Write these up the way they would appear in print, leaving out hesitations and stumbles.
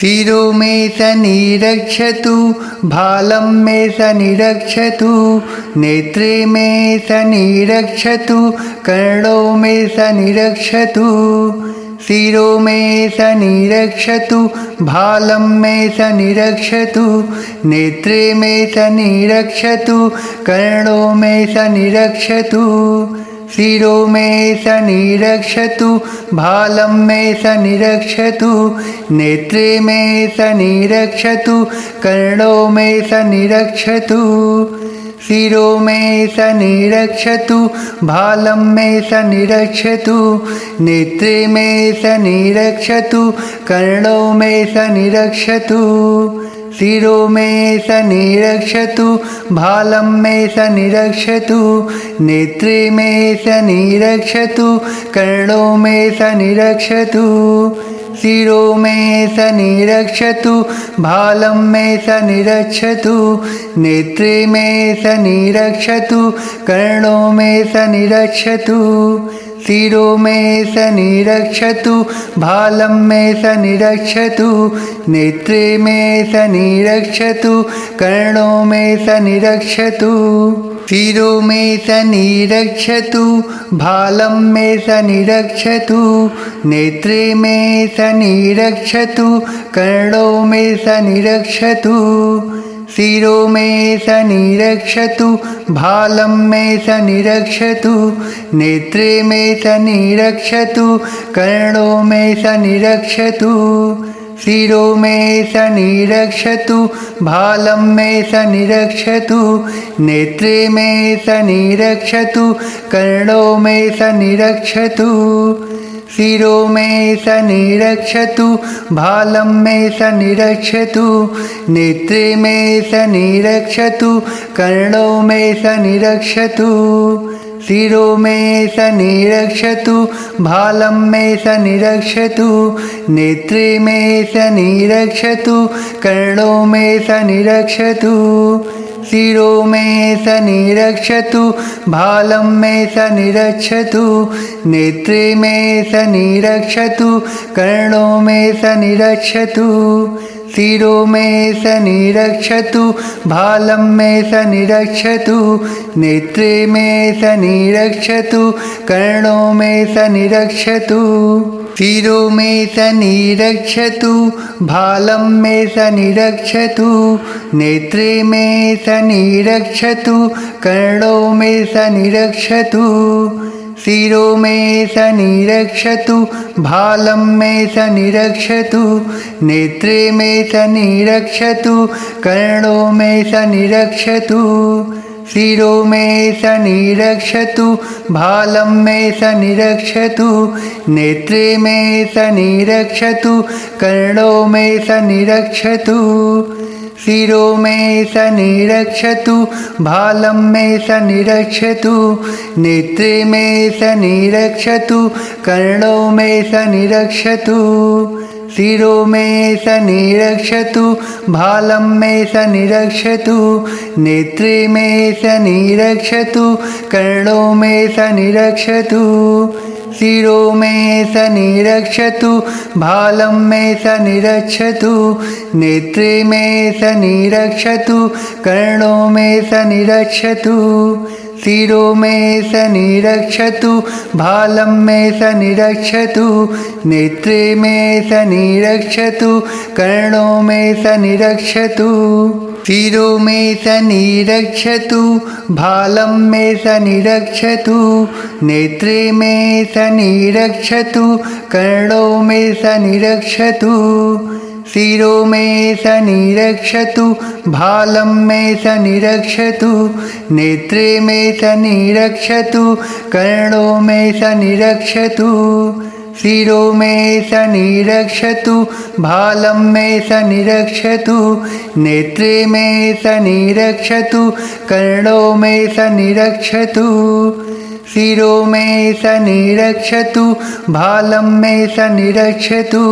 शिरो मे सनिरक्षतु भालं मे सनिरक्षतु नेत्रे मे सनिरक्षतु कर्णो मे सनिरक्षतु शिरो मे सनिरक्षतु भालं मे सनिरक्षतु नेत्रे मे सनिरक्षतु कर्णो मे सनिरक्षतु शिरो मे सनिरक्षतु भालं मे सनिरक्षतु नेत्रे मे सनिरक्षतु कर्णो मे सनिरक्षतु शिरो मे सनिरक्षतु भालं मे सनिरक्षतु नेत्रे मे सनिरक्षतु कर्णो मे सनिरक्षतु शिरो मे सनिरक्षतु भालं मे सनिरक्षतु नेत्रे मे सनिरक्षतु कर्णो मे सनिरक्षतु शिरो मे सनिरक्षतु भालं मे सनिरक्षतु नेत्रे मे सनिरक्षतु कर्णो मे सनिरक्षतु शिरो मे सनिरक्षतु भालं मे सनिरक्षतु नेत्रे मे सनिरक्षतु कर्णो मे सनिरक्षतु शिरो मे सनिरक्षतु भालं मे सनिरक्षतु नेत्रे मे सनिरक्षतु कर्णो मे सनिरक्षतु शिरो मे सनिरक्षतु भालं मे सनिरक्षतु नेत्रे मे सनिरक्षतु कर्णो मे सनिरक्षतु शिरो मे सनिरक्षतु भालं मे सनिरक्षतु नेत्रे मे सनिरक्षतु कर्णो मे सनिरक्षतु शिरो मे सनिरक्षतु भालं मे सनिरक्षतु नेत्रे मे सनिरक्षतु कर्णो मे सनिरक्षतु शिरो मे सनिरक्षतु भालं मे सनिरक्षतु नेत्रे मे सनिरक्षतु कर्णो मे सनिरक्षतु शिरो मे सनिरक्षतु भालं मे सनिरक्षतु नेत्रे मे सनिरक्षतु कर्णो मे सनिरक्षतु शिरो मे सनिरक्षतु भालं मे सनिरक्षतु नेत्रे मे सनिरक्षतु कर्णो मे सनिरक्षतु शिरो मे सनिरक्षतु भालं मे सनिरक्षतु नेत्रे मे सनिरक्षतु कर्णो मे सनिरक्षतु शिरो मे सनिरक्षतु भालं मे सनिरक्षतु नेत्रे मे सनिरक्षतु कर्णो मे सनिरक्षतु शिरो मे सनिरक्षतु भालं मे सनिरक्षतु नेत्रे मे सनिरक्षतु कर्णो मे सनिरक्षतु शिरो मे सनिरक्षतु भालं मे सनिरक्षतु नेत्रे मे सनिरक्षतु कर्णो मे सनिरक्षतु शिरो मे सनिरक्षतु भालं मे सनिरक्षतु नेत्रे मे सनिरक्षतु कर्णो मे सनिरक्षतु शिरो मे सनिरक्षतु भालं मे सनिरक्षतु नेत्रे मे सनिरक्षतु कर्णो मे सनिरक्षतु शिरो मे सनिरक्षतु भालं मे सनिरक्षतु नेत्रे मे सनिरक्षतु कर्णो मे सनिरक्षतु शिरो मे सनिरक्षतु भालं मे सनिरक्षतु नेत्रे मे सनिरक्षतु कर्णो मे सनिरक्षतु शिरो मे सनिरक्षतु भालं मे सनिरक्षतु नेत्रे मे सनिरक्षतु कर्णो मे सनिरक्षतु शिरो मे सनिरक्षतु भालं मे सनिरक्षतु नेत्रे मे सनिरक्षतु कर्णो मे सनिरक्षतु शिरो मे सनिरक्षतु भालं मे सनिरक्षतु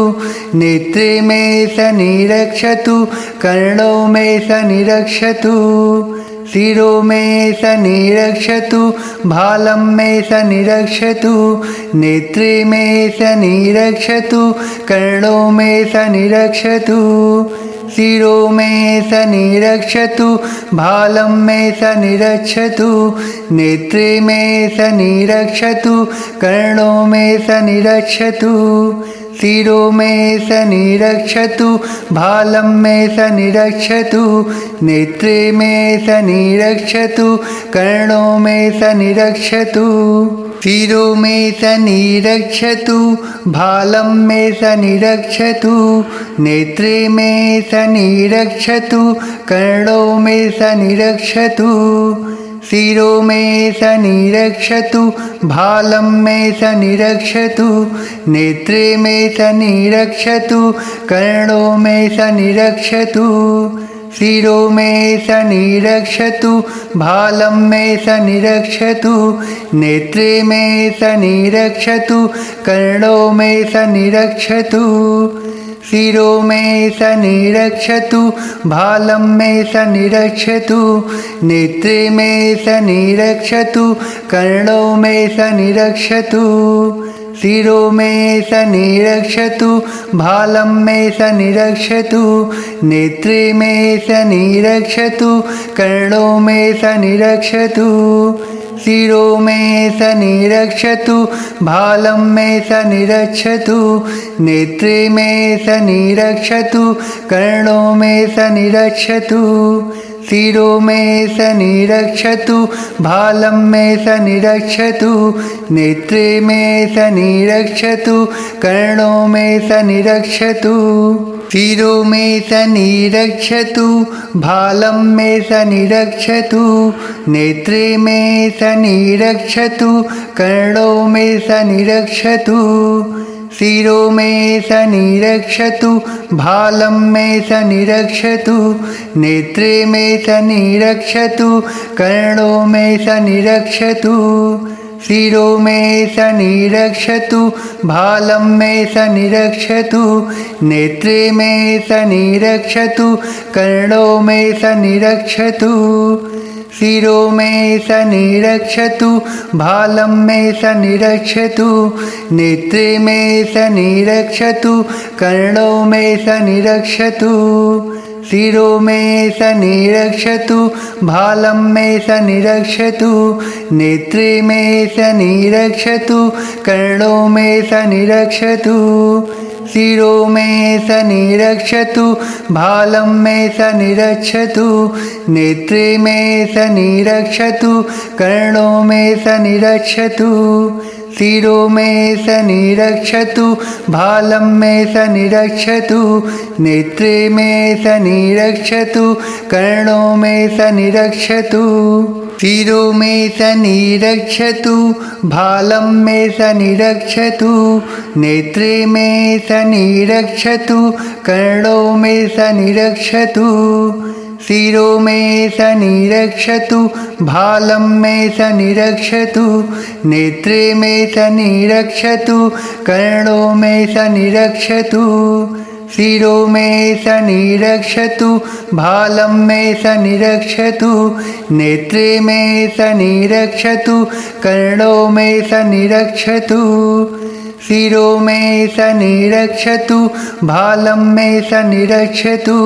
नेत्रे मे सनिरक्षतु कर्णो मे सनिरक्षतु शिरो मे सनिरक्षतु भालं मे सनिरक्षतु नेत्रे मे सनिरक्षतु कर्णो मे सनिरक्षतु शिरो मे सनिरक्षतु भालं मे सनिरक्षतु नेत्रे मे सनिरक्षतु कर्णो मे सनिरक्षतु शिरो मे सनिरक्षतु भालं मे सनिरक्षतु नेत्रे मे सनिरक्षतु कर्णो मे सनिरक्षतु शिरो मे सनिरक्षतु भालं मे सनिरक्षतु नेत्रे मे सनिरक्षतु कर्णो मे सनिरक्षतु शिरो मे सनिरक्षतु भालं मे सनिरक्षतु नेत्रे मे सनिरक्षतु कर्णो मे सनिरक्षतु शिरो मे सनिरक्षतु भालं मे सनिरक्षतु नेत्रे मे सनिरक्षतु कर्णो मे सनिरक्षतु शिरो मे सनिरक्षतु भालं मे सनिरक्षतु नेत्रे मे सनिरक्षतु कर्णो मे सनिरक्षतु शिरो मे सनिरक्षतु भालं मे सनिरक्षतु नेत्रे मे सनिरक्षतु कर्णो मे सनिरक्षतु शिरो मे सनिरक्षतु भालं मे सनिरक्षतु नेत्रे मे सनिरक्षतु कर्णो मे सनिरक्षतु शिरो मे सनिरक्षतु भालं मे सनिरक्षतु नेत्रे मे सनिरक्षतु कर्णो मे सनिरक्षतु शिरो मे सनिरक्षतु भालं मे सनिरक्षतु नेत्रे मे सनिरक्षतु कर्णो मे सनिरक्षतु शिरो मे सनिरक्षतु भालं मे सनिरक्षतु नेत्रे मे सनिरक्षतु कर्णो मे सनिरक्षतु शिरो मे सनिरक्षतु भालं मे सनिरक्षतु नेत्रे मे सनिरक्षतु कर्णो मे सनिरक्षतु शिरो मे सनिरक्षतु भालं मे सनिरक्षतु नेत्रे मे सनिरक्षतु कर्णो मे सनिरक्षतु शिरो मे सनिरक्षतु भालं मे सनिरक्षतु नेत्रे मे सनिरक्षतु कर्णो मे सनिरक्षतु शिरो मे सनिरक्षतु भालं मे सनिरक्षतु नेत्रे मे सनिरक्षतु कर्णो मे सनिरक्षतु शिरो मे सनिरक्षतु भालं मे सनिरक्षतु नेत्रे मे सनिरक्षतु कर्णो मे सनिरक्षतु शिरो मे सनिरक्षतु भालं मे सनिरक्षतु नेत्रे मे सनिरक्षतु कर्णो मे सनिरक्षतु शिरो मे सनिरक्षतु भालं मे सनिरक्षतु नेत्रे मे सनिरक्षतु कर्णो मे सनिरक्षतु शिरो मे सनिरक्षतु भालं मे सनिरक्षतु नेत्रे मे सनिरक्षतु कर्णो मे सनिरक्षतु शिरो मे सनिरक्षतु भालं मे सनिरक्षतु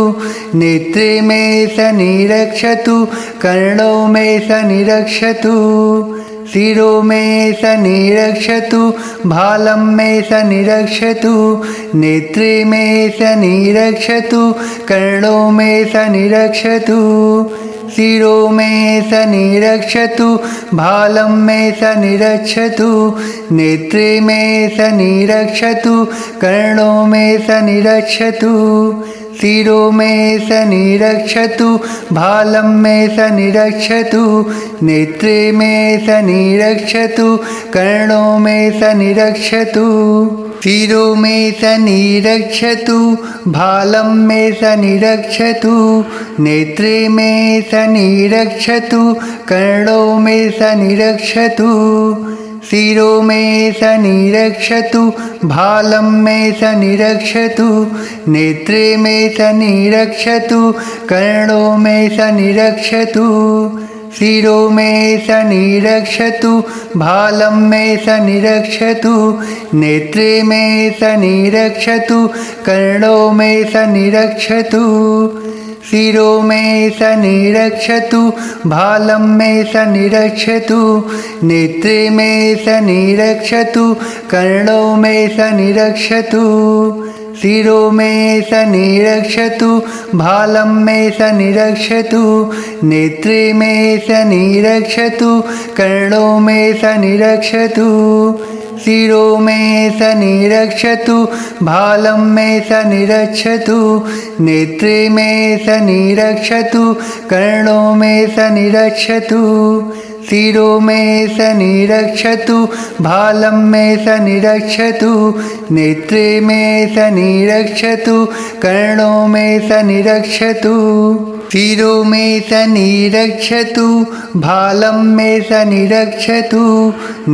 नेत्रे मे सनिरक्षतु कर्णो मे सनिरक्षतु शिरो मे सनिरक्षतु भालं मे सनिरक्षतु नेत्रे मे सनिरक्षतु कर्णो मे सनिरक्षतु शिरो मे सनिरक्षतु भालं मे सनिरक्षतु नेत्रे मे सनिरक्षतु कर्णो मे सनिरक्षतु शिरो मे सनिरक्षतु भालं मे सनिरक्षतु नेत्रे मे सनिरक्षतु कर्णो मे सनिरक्षतु शिरो मे सनिरक्षतु भालं मे सनिरक्षतु नेत्रे मे सनिरक्षतु कर्णो मे सनिरक्षतु शिरो मे सनिरक्षतु भालं मे सनिरक्षतु नेत्रे मे सनिरक्षतु कर्णो मे सनिरक्षतु शिरो मे सनिरक्षतु भालं मे सनिरक्षतु नेत्रे मे सनिरक्षतु कर्णो मे सनिरक्षतु शिरो मे सनिरक्षतु भालं मे सनिरक्षतु नेत्रे मे सनिरक्षतु कर्णो मे सनिरक्षतु शिरो मे सनिरक्षतु भालं मे सनिरक्षतु नेत्रे मे सनिरक्षतु कर्णो मे सनिरक्षतु शिरो मे सनिरक्षतु भालं मे सनिरक्षतु नेत्रे मे सनिरक्षतु कर्णो मे सनिरक्षतु शिरो मे सनिरक्षतु भालं मे सनिरक्षतु नेत्रे मे सनिरक्षतु कर्णो मे सनिरक्षतु शिरो मे सनिरक्षतु भालं मे सनिरक्षतु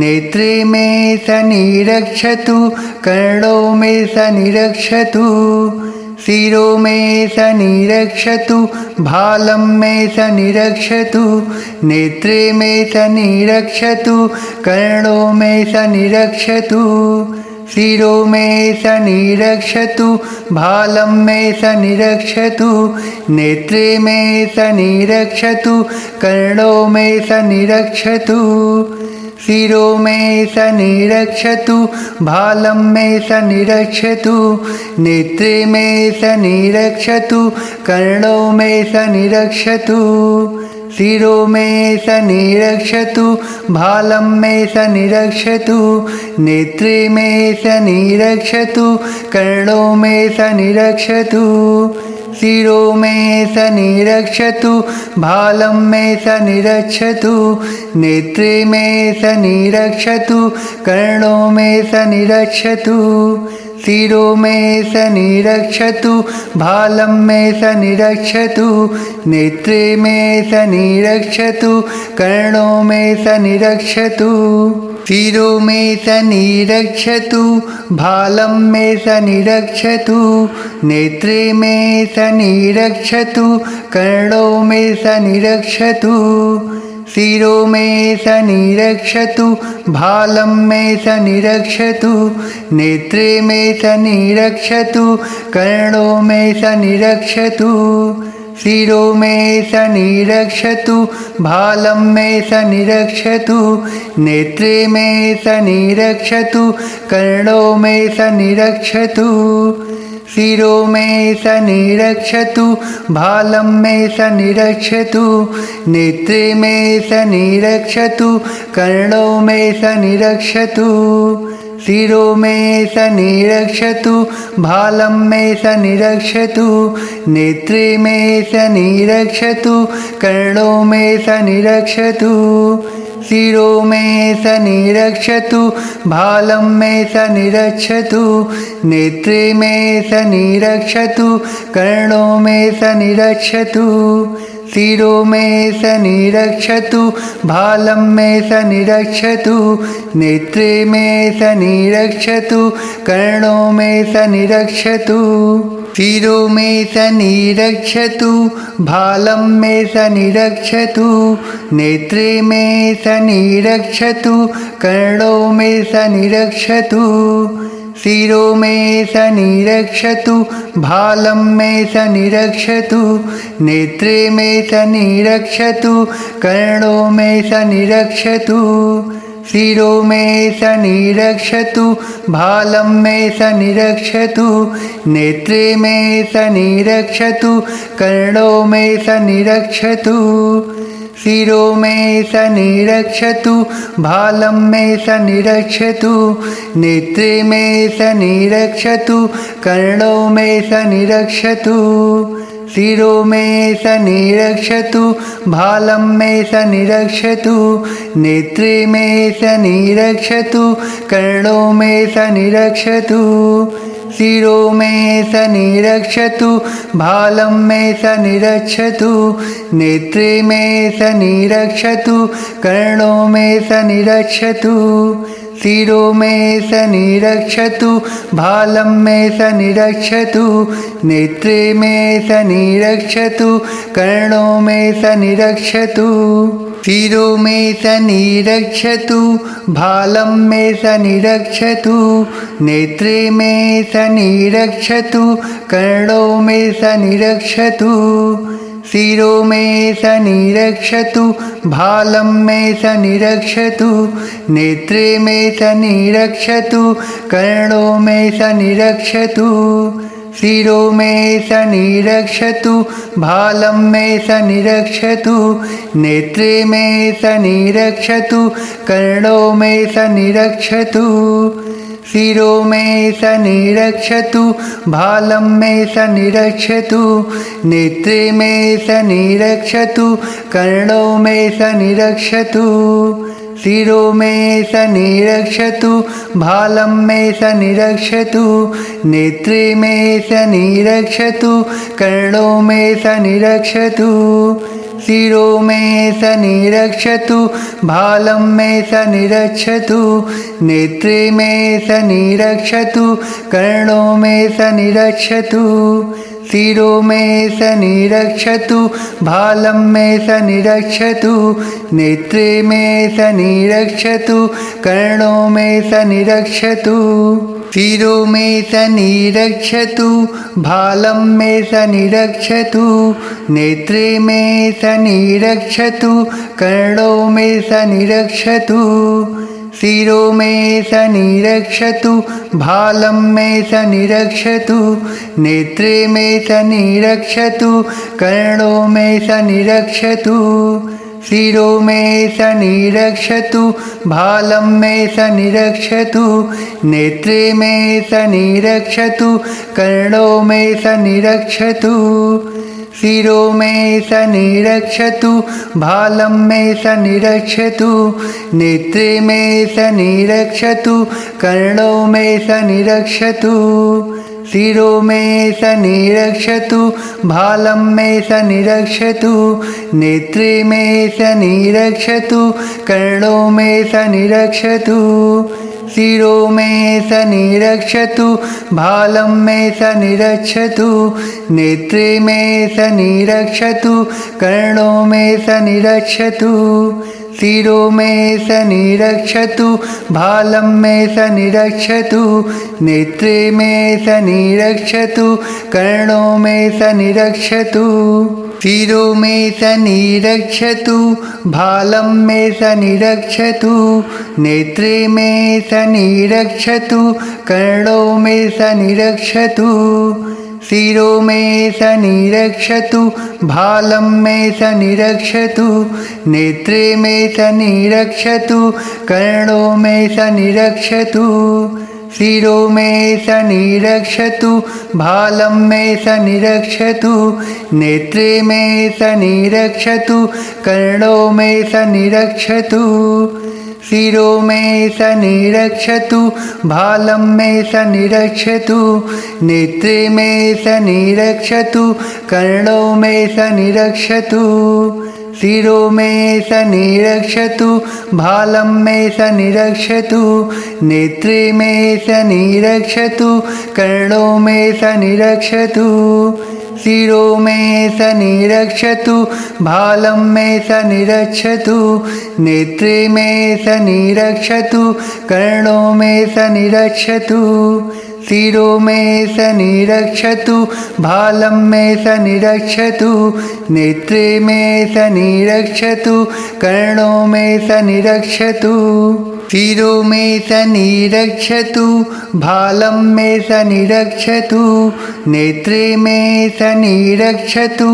नेत्रे मे सनिरक्षतु कर्णो मे सनिरक्षतु शिरो मे सनिरक्षतु भालं मे सनिरक्षतु नेत्रे मे सनिरक्षतु कर्णो मे सनिरक्षतु शिरो मे सनिरक्षतु भालं मे सनिरक्षतु नेत्रे मे सनिरक्षतु कर्णो मे सनिरक्षतु शिरो मे सनिरक्षतु भालं मे सनिरक्षतु नेत्रे मे सनिरक्षतु कर्णो मे सनिरक्षतु शिरो मे सनिरक्षतु भालं मे सनिरक्षतु नेत्रे मे सनिरक्षतु कर्णो मे सनिरक्षतु शिरो मे सनिरक्षतु भालं मे सनिरक्षतु नेत्रे मे सनिरक्षतु कर्णो मे सनिरक्षतु शिरो मे सनिरक्षतु भालं मे सनिरक्षतु नेत्रे मे सनिरक्षतु कर्णो मे सनिरक्षतु शिरो मे सनिरक्षतु भालं मे सनिरक्षतु नेत्रे मे सनिरक्षतु कर्णो मे सनिरक्षतु शिरो मे सनिरक्षतु भालं मे सनिरक्षतु नेत्रे मे सनिरक्षतु कर्णो मे सनिरक्षतु शिरो मे सनिरक्षतु भालं मे सनिरक्षतु नेत्रे मे सनिरक्षतु कर्णो मे सनिरक्षतु शिरो मे सनिरक्षतु भालं मे सनिरक्षतु नेत्रे मे सनिरक्षतु कर्णो मे सनिरक्षतु शिरो मे सनिरक्षतु भालं मे सनिरक्षतु नेत्रे मे सनिरक्षतु कर्णो मे सनिरक्षतु शिरो मे सनिरक्षतु भालं मे सनिरक्षतु नेत्रे मे सनिरक्षतु कर्णो मे सनिरक्षतु शिरो मे सनिरक्षतु भालं मे सनिरक्षतु नेत्रे मे सनिरक्षतु कर्णो मे सनिरक्षतु शिरो मे सनिरक्षतु भालं मे सनिरक्षतु नेत्रे मे सनिरक्षतु कर्णो मे सनिरक्षतु शिरो मे सनिरक्षतु भालं मे सनिरक्षतु नेत्रे मे सनिरक्षतु कर्णो मे सनिरक्षतु शिरो मे सनिरक्षतु भालं मे सनिरक्षतु नेत्रे मे सनिरक्षतु कर्णो मे सनिरक्षतु शिरो मे सनिरक्षतु भालं मे सनिरक्षतु नेत्रे मे सनिरक्षतु कर्णो मे सनिरक्षतु शिरो मे सनिरक्षतु भालं मे सनिरक्षतु नेत्रे मे सनिरक्षतु कर्णो मे सनिरक्षतु शिरो मे सनिरक्षतु भालं मे सनिरक्षतु नेत्रे मे सनिरक्षतु कर्णो मे सनिरक्षतु शिरो मे सनिरक्षतु भालं मे सनिरक्षतु नेत्रे मे सनिरक्षतु कर्णो मे सनिरक्षतु शिरो मे सनिरक्षतु भालं मे सनिरक्षतु नेत्रे मे सनिरक्षतु कर्णो मे सनिरक्षतु शिरो मे सनिरक्षतु भालं मे सनिरक्षतु नेत्रे मे सनिरक्षतु कर्णो मे सनिरक्षतु शिरो मे सनिरक्षतु भालं मे सनिरक्षतु नेत्रे मे सनिरक्षतु कर्णो मे सनिरक्षतु शिरो मे सनिरक्षतु भालं मे सनिरक्षतु नेत्रे मे सनिरक्षतु कर्णो मे सनिरक्षतु शिरो मे सनिरक्षतु भालं मे सनिरक्षतु नेत्रे मे सनिरक्षतु कर्णो मे सनिरक्षतु शिरो मे सनिरक्षतु भालं मे सनिरक्षतु नेत्रे मे सनिरक्षतु कर्णो मे सनिरक्षतु शिरो मे सनिरक्षतु भालं मे सनिरक्षतु नेत्रे मे सनिरक्षतु कर्णो मे सनिरक्षतु शिरो मे सनिरक्षतु भालं मे सनिरक्षतु नेत्रे मे सनिरक्षतु कर्णो मे सनिरक्षतु शिरो मे सनिरक्षतु भालं मे सनिरक्षतु नेत्रे मे सनिरक्षतु कर्णो मे सनिरक्षतु शिरो मे सनिरक्षतु भालं मे सनिरक्षतु नेत्रे मे सनिरक्षतु कर्णो मे सनिरक्षतु शिरो मे सनिरक्षतु भालं मे सनिरक्षतु नेत्रे मे सनिरक्षतु कर्णो मे सनिरक्षतु शिरो मे सनिरक्षतु भालं मे सनिरक्षतु नेत्रे मे सनिरक्षतु कर्णो मे सनिरक्षतु शिरो मे सनिरक्षतु भालं मे सनिरक्षतु नेत्रे मे सनिरक्षतु कर्णो मे सनिरक्षतु शिरो मे सनिरक्षतु भालं मे सनिरक्षतु नेत्रे मे सनिरक्षतु कर्णो मे सनिरक्षतु शिरो मे सनिरक्षतु भालं मे सनिरक्षतु नेत्रे मे सनिरक्षतु कर्णो मे सनिरक्षतु शिरो मे सनिरक्षतु भालं मे सनिरक्षतु नेत्रे मे सनिरक्षतु कर्णो मे सनिरक्षतु शिरो मे सनिरक्षतु भालं मे सनिरक्षतु नेत्रे मे सनिरक्षतु कर्णो मे सनिरक्षतु शिरो मे सनिरक्षतु भालं मे सनिरक्षतु नेत्रे मे सनिरक्षतु कर्णो मे सनिरक्षतु शिरो मे सनिरक्षतु भालं मे सनिरक्षतु नेत्रे मे सनिरक्षतु कर्णो मे सनिरक्षतु शिरो मे सनिरक्षतु भालं मे सनिरक्षतु नेत्रे मे सनिरक्षतु कर्णो मे सनिरक्षतु शिरो मे सनिरक्षतु भालं मे सनिरक्षतु नेत्रे मे सनिरक्षतु कर्णो मे सनिरक्षतु शिरो मे सनिरक्षतु भालं मे सनिरक्षतु नेत्रे मे सनिरक्षतु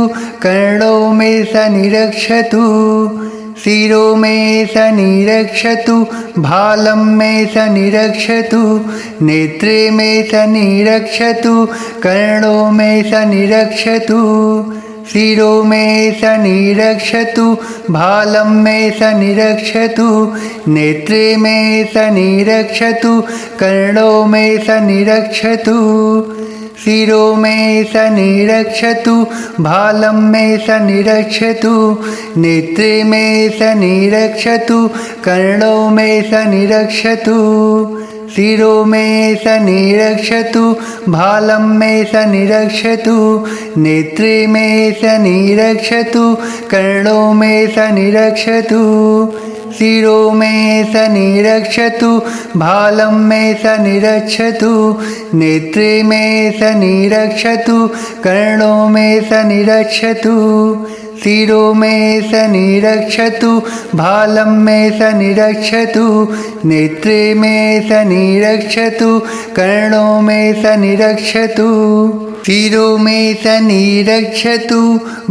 कर्णो मे सनिरक्षतु शिरो मे सनिरक्षतु भालं मे सनिरक्षतु नेत्रे मे सनिरक्षतु कर्णो मे सनिरक्षतु शिरो मे सनिरक्षतु भालं मे सनिरक्षतु नेत्रे मे सनिरक्षतु कर्णो मे सनिरक्षतु शिरो मे सनिरक्षतु भालं मे सनिरक्षतु नेत्रे मे सनिरक्षतु कर्णो मे सनिरक्षतु शिरो मे सनिरक्षतु भालं मे सनिरक्षतु नेत्रे मे सनिरक्षतु कर्णो मे सनिरक्षतु शिरो मे सनिरक्षतु भालं मे सनिरक्षतु नेत्रे मे सनिरक्षतु कर्णो मे सनिरक्षतु शिरो मे सनिरक्षतु भालं मे सनिरक्षतु नेत्रे मे सनिरक्षतु कर्णो मे सनिरक्षतु शिरो मे सनिरक्षतु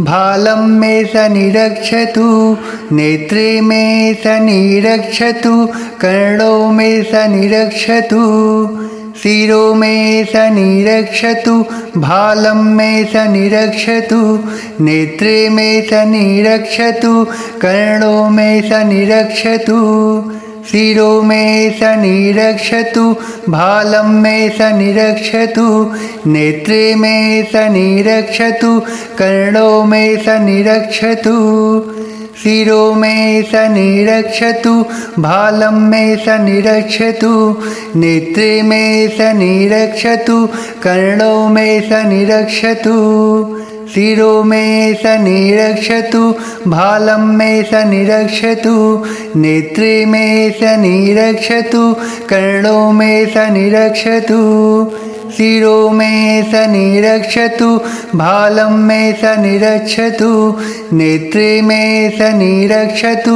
भालं मे सनिरक्षतु नेत्रे मे सनिरक्षतु कर्णो मे सनिरक्षतु शिरो मे सनिरक्षतु भालं मे सनिरक्षतु नेत्रे मे सनिरक्षतु कर्णो मे सनिरक्षतु शिरो मे सनिरक्षतु भालं मे सनिरक्षतु नेत्रे मे सनिरक्षतु कर्णो मे सनिरक्षतु शिरो मे सनिरक्षतु भालं मे सनिरक्षतु नेत्रे मे सनिरक्षतु कर्णो मे सनिरक्षतु शिरो मे सनिरक्षतु भालं मे सनिरक्षतु नेत्रे मे सनिरक्षतु कर्णो मे सनिरक्षतु शिरो मे सनिरक्षतु भालं मे सनिरक्षतु नेत्रे मे सनिरक्षतु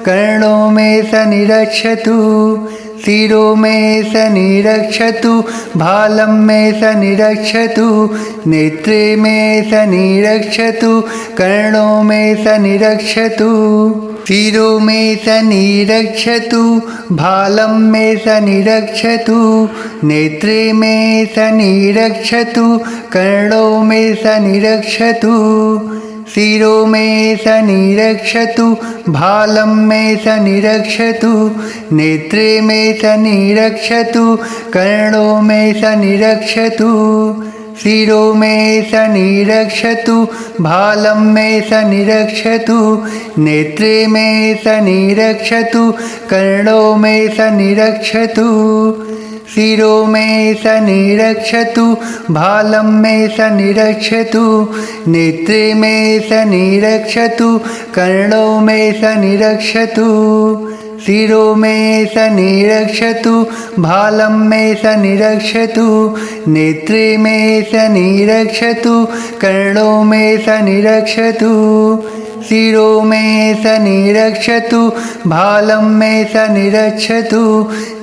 कर्णो मे सनिरक्षतु शिरो मे सनिरक्षतु भालं मे सनिरक्षतु नेत्रे मे सनिरक्षतु कर्णो मे सनिरक्षतु शिरो मे सनिरक्षतु भालं मे सनिरक्षतु नेत्रे मे सनिरक्षतु कर्णो मे सनिरक्षतु शिरो मे सनिरक्षतु भालं मे सनिरक्षतु नेत्रे मे सनिरक्षतु कर्णो मे सनिरक्षतु शिरो मे सनिरक्षतु भालं मे सनिरक्षतु नेत्रे मे सनिरक्षतु कर्णो मे सनिरक्षतु शिरो मे सनिरक्षतु भालं मे सनिरक्षतु नेत्रे मे सनिरक्षतु कर्णो मे सनिरक्षतु शिरो मे सनिरक्षतु भालं मे सनिरक्षतु नेत्रे मे सनिरक्षतु कर्णो मे सनिरक्षतु शिरो मे सनिरक्षतु भालं मे सनिरक्षतु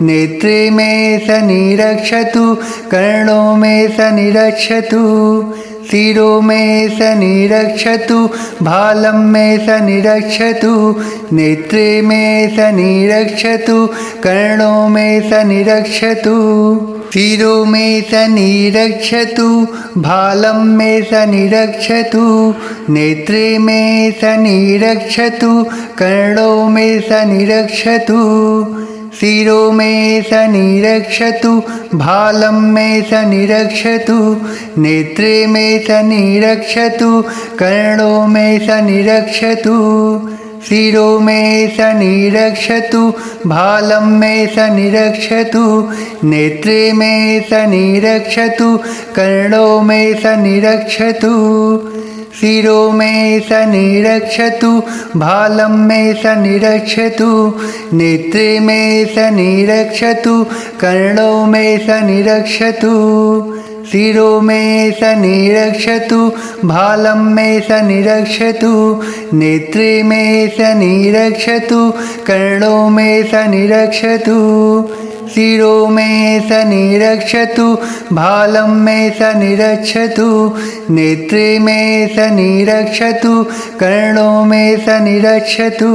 नेत्रे मे सनिरक्षतु कर्णो मे सनिरक्षतु शिरो मे सनिरक्षतु भालं मे सनिरक्षतु नेत्रे मे सनिरक्षतु कर्णो मे सनिरक्षतु शिरो मे सनिरक्षतु भालं मे सनिरक्षतु नेत्रे मे सनिरक्षतु कर्णो मे सनिरक्षतु शिरो मे सनिरक्षतु भालं मे सनिरक्षतु नेत्रे मे सनिरक्षतु कर्णो मे सनिरक्षतु शिरो मे सनिरक्षतु भालं मे सनिरक्षतु नेत्रे मे सनिरक्षतु कर्णो मे सनिरक्षतु शिरो मे सनिरक्षतु भालं मे सनिरक्षतु नेत्रे मे सनिरक्षतु कर्णो मे सनिरक्षतु शिरो मे सनिरक्षतु भालं मे सनिरक्षतु नेत्रे मे सनिरक्षतु कर्णो मे सनिरक्षतु शिरो मे सनिरक्षतु भालं मे सनिरक्षतु नेत्रे मे सनिरक्षतु कर्णो मे सनिरक्षतु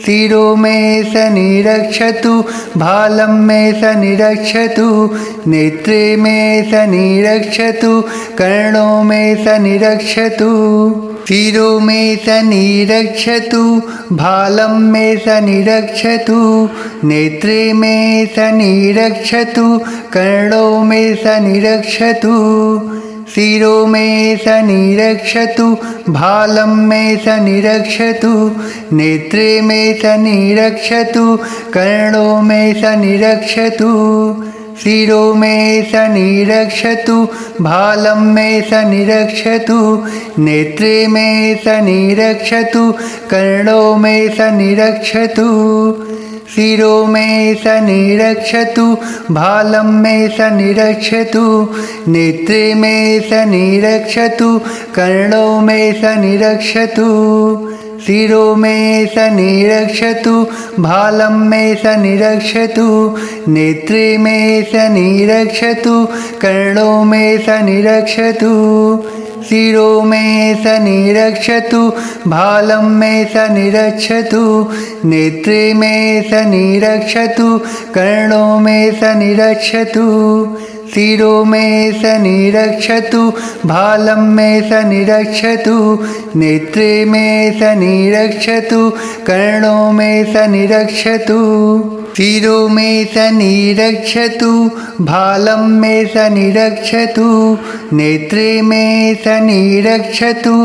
शिरो मे सनिरक्षतु भालं मे सनिरक्षतु नेत्रे मे सनिरक्षतु कर्णो मे सनिरक्षतु। शिरो मे सनिरक्षतु भालं मे सनिरक्षतु नेत्रे मे सनिरक्षतु कर्णो मे सनिरक्षतु शिरो मे सनिरक्षतु भालं मे सनिरक्षतु नेत्रे मे सनिरक्षतु कर्णो मे सनिरक्षतु शिरो मे सनिरक्षतु भालं मे सनिरक्षतु नेत्रे मे सनिरक्षतु कर्णो मे सनिरक्षतु शिरो मे सनिरक्षतु भालं मे सनिरक्षतु नेत्रे मे सनिरक्षतु कर्णो मे सनिरक्षतु शिरो मे सनिरक्षतु भालं मे सनिरक्षतु नेत्रे मे सनिरक्षतु कर्णो मे सनिरक्षतु शिरो मे सनिरक्षतु भालं मे सनिरक्षतु नेत्रे मे सनिरक्षतु कर्णो मे सनिरक्षतु शिरो मे सनिरक्षतु भालं मे सनिरक्षतु नेत्रे मे सनिरक्षतु कर्णो मे सनिरक्षतु शिरो मे सनिरक्षतु भालं मे सनिरक्षतु नेत्रे मे सनिरक्षतु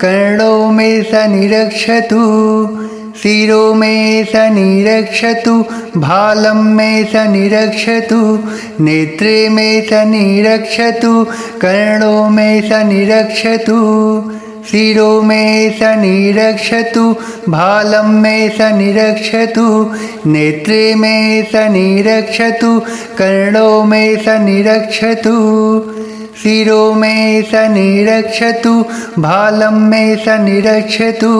कर्णो मे सनिरक्षतु शिरो मे सनिरक्षतु भालं मे सनिरक्षतु नेत्रे मे सनिरक्षतु कर्णो मे सनिरक्षतु शिरो मे सनिरक्षतु भालं मे सनिरक्षतु नेत्रे मे सनिरक्षतु कर्णो मे सनिरक्षतु शिरो मे सनिरक्षतु भालं मे सनिरक्षतु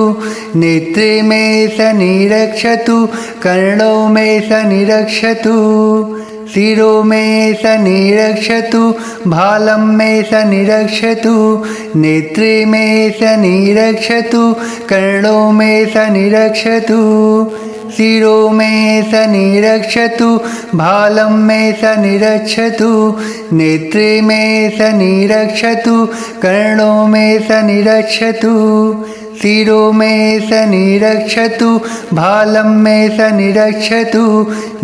नेत्रे मे सनिरक्षतु कर्णो मे सनिरक्षतु शिरो मे सनिरक्षतु भालं मे सनिरक्षतु नेत्रे मे सनिरक्षतु कर्णो मे सनिरक्षतु शिरो मे सनिरक्षतु भालं मे सनिरक्षतु नेत्रे मे सनिरक्षतु कर्णो मे सनिरक्षतु शिरो मे सनिरक्षतु भालं मे सनिरक्षतु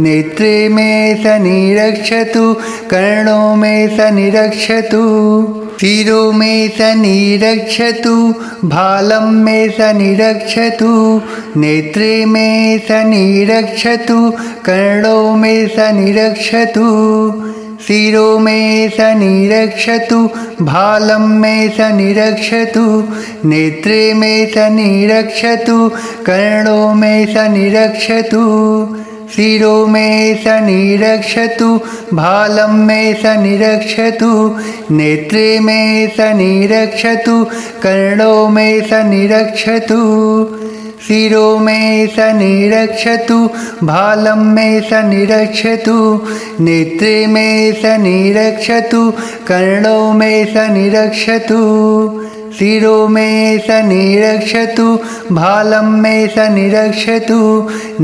नेत्रे मे सनिरक्षतु कर्णो मे सनिरक्षतु शिरो मे सनिरक्षतु भालं मे सनिरक्षतु नेत्रे मे सनिरक्षतु कर्णो मे सनिरक्षतु शिरो मे सनिरक्षतु भालं मे सनिरक्षतु नेत्रे मे सनिरक्षतु कर्णो मे सनिरक्षतु शिरो मे सनिरक्षतु भालं मे सनिरक्षतु नेत्रे मे सनिरक्षतु कर्णो मे सनिरक्षतु शिरो मे सनिरक्षतु भालं मे सनिरक्षतु नेत्रे मे सनिरक्षतु कर्णो मे सनिरक्षतु शिरो मे सनिरक्षतु भालं मे सनिरक्षतु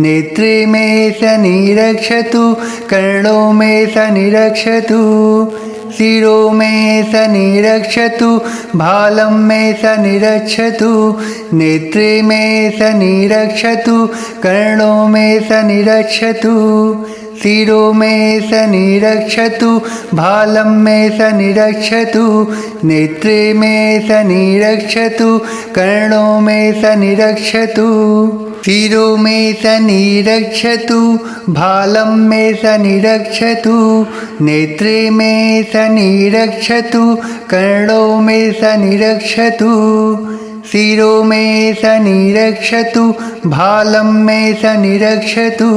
नेत्रे मे सनिरक्षतु कर्णो मे सनिरक्षतु शिरो मे सनिरक्षतु भालं मे सनिरक्षतु नेत्रे मे सनिरक्षतु कर्णो मे सनिरक्षतु शिरो मे सनिरक्षतु भालं मे सनिरक्षतु नेत्रे मे सनिरक्षतु कर्णो मे सनिरक्षतु शिरो मे सनिरक्षतु भालं मे सनिरक्षतु नेत्रे मे सनिरक्षतु कर्णो मे सनिरक्षतु शिरो मे सनिरक्षतु भालं मे सनिरक्षतु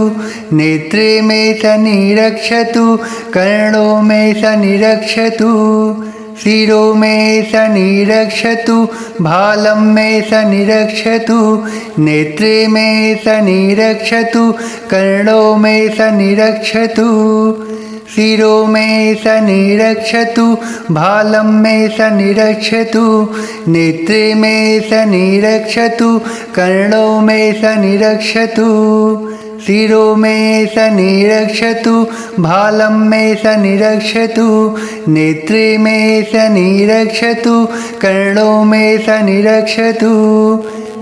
नेत्रे मे सनिरक्षतु कर्णो मे सनिरक्षतु शिरो मे सनिरक्षतु भालं मे सनिरक्षतु नेत्रे मे सनिरक्षतु कर्णो मे सनिरक्षतु शिरो मे सनिरक्षतु भालं मे सनिरक्षतु नेत्रे मे सनिरक्षतु कर्णो मे सनिरक्षतु शिरो मे सनिरक्षतु भालं मे सनिरक्षतु नेत्रे मे सनिरक्षतु कर्णो मे सनिरक्षतु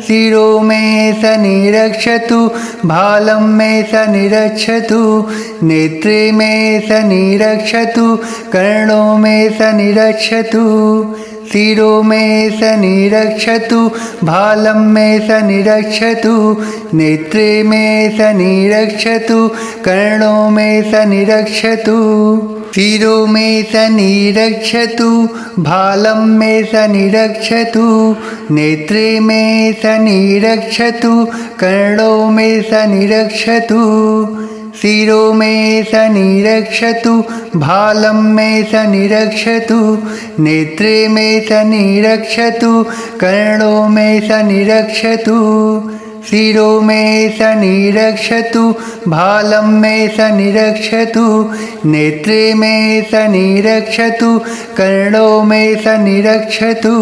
शिरो मे सनिरक्षतु भालं मे सनिरक्षतु नेत्रे मे सनिरक्षतु कर्णो मे सनिरक्षतु शिरो मे सनिरक्षतु भालं मे सनिरक्षतु नेत्रे मे सनिरक्षतु कर्णो मे सनिरक्षतु शिरो मे सनिरक्षतु भालं मे सनिरक्षतु नेत्रे मे सनिरक्षतु कर्णो मे सनिरक्षतु शिरो मे सनिरक्षतु भालं मे सनिरक्षतु नेत्रे मे सनिरक्षतु कर्णो मे सनिरक्षतु शिरो मे सनिरक्षतु भालं मे सनिरक्षतु नेत्रे मे सनिरक्षतु कर्णो मे सनिरक्षतु